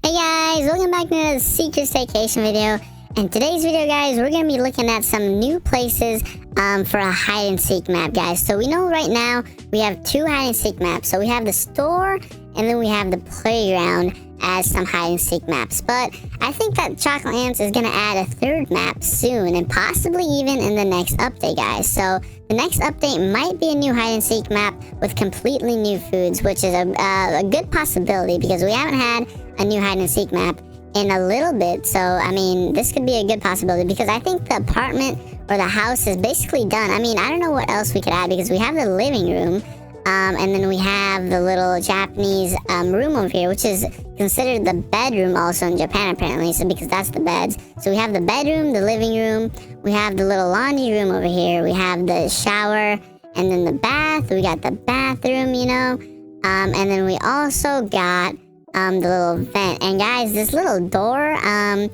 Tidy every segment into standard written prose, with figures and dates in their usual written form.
Hey guys, welcome back to another Secret Staycation video. In today's video, guys, we're going to be looking at some new places for a hide and seek map, guys. So we know right now we have two hide and seek maps. So we have the store and then we have the playground as some hide and seek maps. But I think that Chocolate Ants is going to add a third map soon and possibly even in the next update, guys. So the next update might be a new hide and seek map with completely new foods, which is a good possibility because we haven't had a new hide and seek map in a little bit. So I mean, this could be a good possibility because I think the apartment or the house is basically done. I mean, I don't know what else we could add because we have the living room and then we have the little Japanese room over here, which is considered the bedroom also in Japan apparently, so because that's the beds. So we have the bedroom, the living room, we have the little laundry room over here, we have the shower, and then the bath. We got the bathroom, you know, and then we also got the little vent. And guys, this little door, I'm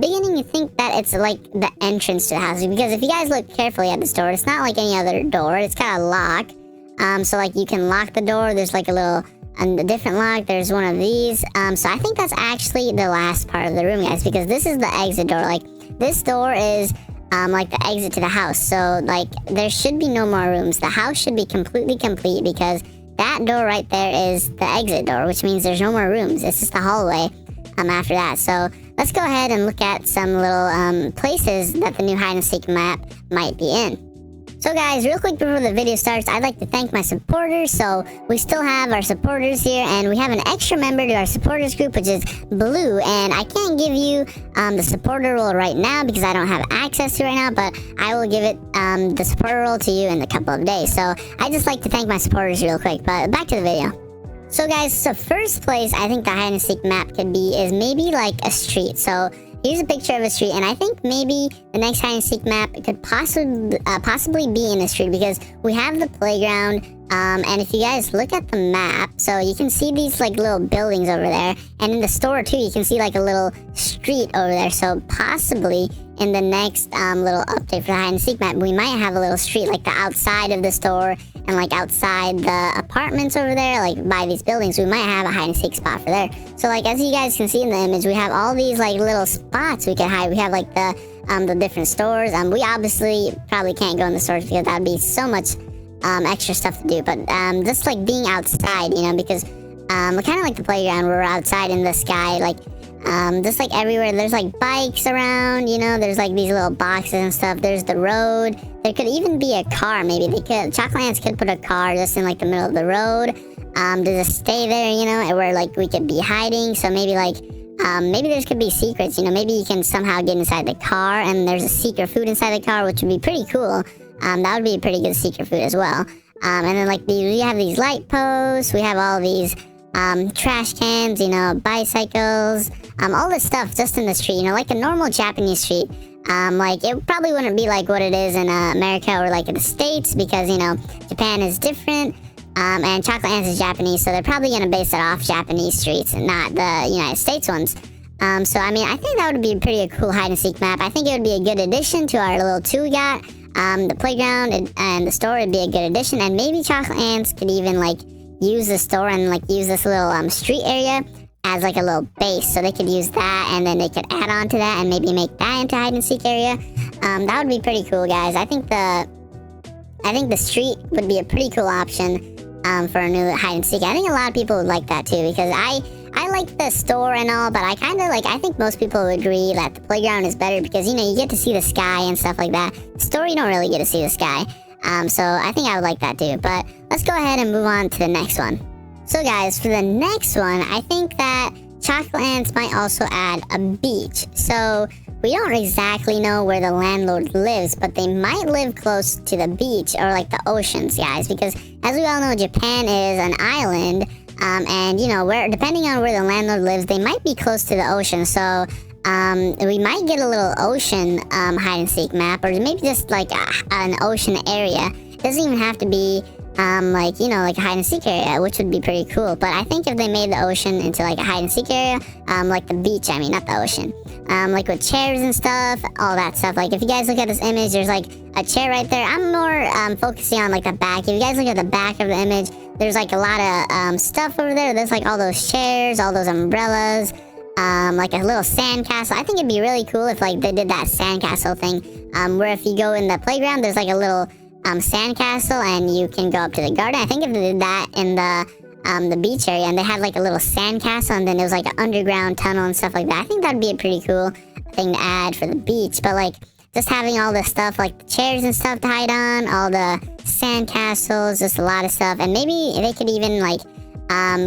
beginning to think that it's like the entrance to the house, because if you guys look carefully at this door, it's not like any other door. It's got a lock, so like you can lock the door. There's like a different lock. There's one of these, so I think that's actually the last part of the room, guys, because this is the exit door. Like this door is like the exit to the house, so like there should be no more rooms. The house should be completely complete because that door right there is the exit door, which means there's no more rooms. It's just a hallway after that. So let's go ahead and look at some little places that the new hide and seek map might be in. So guys, real quick before the video starts, I'd like to thank my supporters. So we still have our supporters here, and we have an extra member to our supporters group, which is Blue. And I can't give you the supporter role right now because I don't have access to it right now, but I will give it the supporter role to you in a couple of days. So I just like to thank my supporters real quick, but back to the video. So guys, so first place I think the hide and seek map could be is maybe like a street. So here's a picture of a street, and I think maybe the next hide and seek map could possibly be in a street because we have the playground. And if you guys look at the map, so you can see these like little buildings over there, and in the store too, you can see like a little street over there. So possibly in the next little update for the hide and seek map, we might have a little street like the outside of the store and like outside the apartments over there, like by these buildings. We might have a hide and seek spot for there. So like as you guys can see in the image, we have all these like little spots we can hide. We have like the different stores. We obviously probably can't go in the stores because that would be so much extra stuff to do, but just like being outside, you know, because kind of like the playground, we're outside in the sky, like just like everywhere. There's like bikes around, you know, there's like these little boxes and stuff. There's the road. There could even be a car. Maybe Chocolate Ants could put a car just in like the middle of the road to just stay there, you know, where like we could be hiding. So maybe like maybe there could be secrets, you know, maybe you can somehow get inside the car and there's a secret food inside the car, which would be pretty cool. That would be a pretty good secret food as well. And then like we have these light posts, we have all these trash cans, you know, bicycles, all this stuff just in the street, you know, like a normal Japanese street. Like it probably wouldn't be like what it is in America or like in the States because, you know, Japan is different. And Chocolate Ants is Japanese, so they're probably going to base it off Japanese streets and not the United States ones. So I mean, I think that would be a pretty cool hide and seek map. I think it would be a good addition to our little two we got. The playground and the store would be a good addition, and maybe Chocolate Ants could even like use the store and like use this little street area as like a little base, so they could use that and then they could add on to that and maybe make that into hide and seek area. That would be pretty cool, guys. I think the street would be a pretty cool option for a new hide and seek. I think a lot of people would like that too because I like the store and all, but I kind of like, I think most people would agree that the playground is better because, you know, you get to see the sky and stuff like that. The store, you don't really get to see the sky. So I think I would like that too, but let's go ahead and move on to the next one. So guys, for the next one, I think that Chocolate Ants might also add a beach. So we don't exactly know where the landlord lives, but they might live close to the beach or like the oceans, guys, because as we all know, Japan is an island. And you know, where depending on where the landlord lives, they might be close to the ocean. So we might get a little ocean hide and seek map, or maybe just like an ocean area. It doesn't even have to be like, you know, like a hide and seek area, which would be pretty cool. But I think if they made the ocean into like a hide and seek area, like the beach, I mean, not the ocean, like with chairs and stuff, all that stuff. Like if you guys look at this image, there's like a chair right there. I'm more focusing on like the back. If you guys look at the back of the image, there's like a lot of stuff over there. There's like all those chairs, all those umbrellas, like a little sandcastle. I think it'd be really cool if like they did that sandcastle thing, where if you go in the playground, there's like a little sandcastle and you can go up to the garden. I think if they did that in the beach area and they had like a little sandcastle and then there was like an underground tunnel and stuff like that, I think that'd be a pretty cool thing to add for the beach. But like just having all the stuff like the chairs and stuff to hide on, all the sandcastles, just a lot of stuff, and maybe they could even like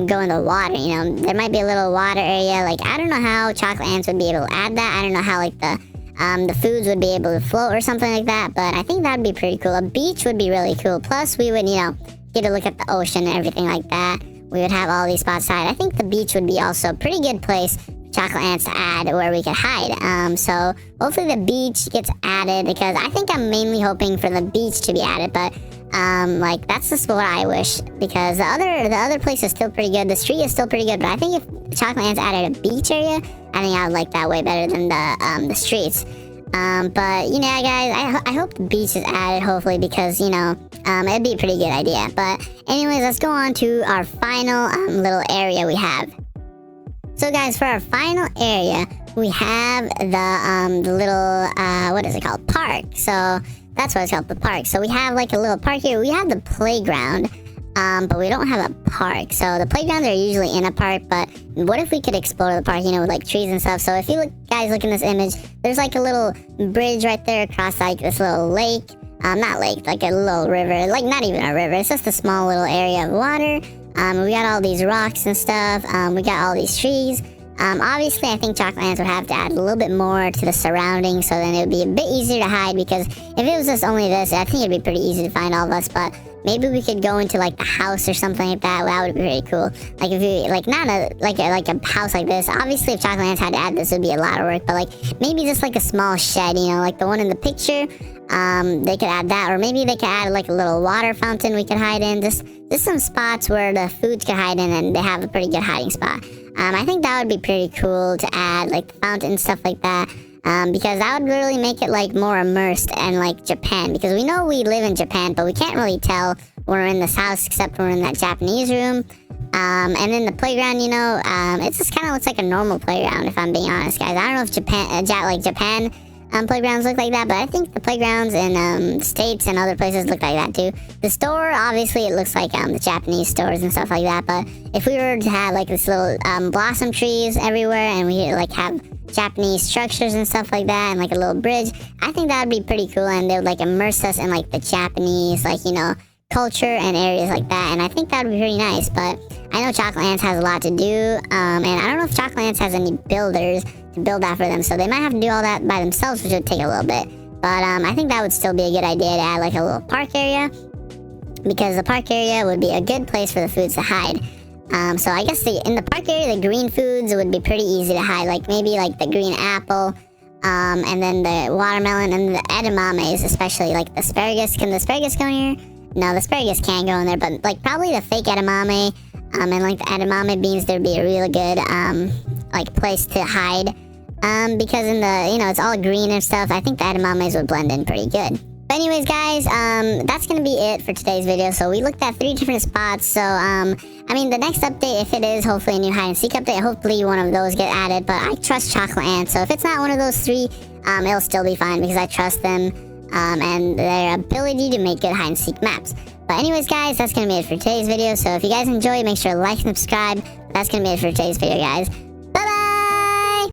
go in the water. You know, there might be a little water area. Like I don't know how chocolate ants would be able to add that. I don't know how like the foods would be able to float or something like that, but I think that'd be pretty cool. A beach would be really cool. Plus we would, you know, get to look at the ocean and everything like that. We would have all these spots to hide. I think the beach would be also a pretty good place for chocolate ants to add where we could hide. So hopefully the beach gets added, because I think I'm mainly hoping for the beach to be added, but like that's just what I wish, because the other place is still pretty good. The street is still pretty good, but I think if chocolate ants added a beach area, I think I would like that way better than the streets. But you know, guys, I hope the beach is added, hopefully, because you know, it'd be a pretty good idea. But anyways, let's go on to our final little area we have. So guys, for our final area, we have the little what is it called? Park. So that's what it's called, the park. So we have like a little park here. We have the playground, but we don't have a park. So the playgrounds are usually in a park, but what if we could explore the park, you know, with like trees and stuff? So if you guys look in this image, there's like a little bridge right there across like this little lake. Not lake, like a little river, like not even a river. It's just a small little area of water. We got all these rocks and stuff. We got all these trees. Obviously, I think chocolate ants would have to add a little bit more to the surroundings, so then it would be a bit easier to hide, because if it was just only this, I think it'd be pretty easy to find all of us. But maybe we could go into like the house or something like that. That would be pretty cool. Like if you like not a like a house like this. Obviously, if chocolate ants had to add this, it would be a lot of work. But like maybe just like a small shed, you know, like the one in the picture. They could add that, or maybe they could add like a little water fountain we could hide in. Just some spots where the foods could hide in, and they have a pretty good hiding spot. I think that would be pretty cool to add, like the fountain and stuff like that, because that would really make it like more immersed and like Japan, because we know we live in Japan, but we can't really tell when we're in this house except when we're in that Japanese room. And then the playground, you know, it just kind of looks like a normal playground, if I'm being honest, guys. I don't know if Japan playgrounds look like that, but I think the playgrounds in states and other places look like that too. The store, obviously, it looks like the Japanese stores and stuff like that. But if we were to have like this little blossom trees everywhere, and we like have Japanese structures and stuff like that, and like a little bridge, I think that would be pretty cool, and they would like immerse us in like the Japanese, like, you know, culture and areas like that, and I think that would be pretty nice. But I know Chocolate Ants has a lot to do, and I don't know if Chocolate Ants has any builders to build that for them, so they might have to do all that by themselves, which would take a little bit. But I think that would still be a good idea to add like a little park area, because the park area would be a good place for the foods to hide. So I guess in the park area, the green foods would be pretty easy to hide, like maybe like the green apple, and then the watermelon and the edamames, especially like the asparagus. Can the asparagus go in here? No, the asparagus can't go in there, but like probably the fake edamame, and like the edamame beans, there'd be a really good like place to hide, because in the, you know, it's all green and stuff. I think the edamames would blend in pretty good. But anyways, guys, that's gonna be it for today's video. So we looked at 3 different spots. So I mean, the next update, if it is hopefully a new hide and seek update, hopefully one of those get added. But I trust Chocolate Ant, so if it's not one of those 3, it'll still be fine, because I trust them and their ability to make good hide and seek maps. But anyways, guys, that's gonna be it for today's video. So if you guys enjoy, make sure to like and subscribe. That's gonna be it for today's video, guys.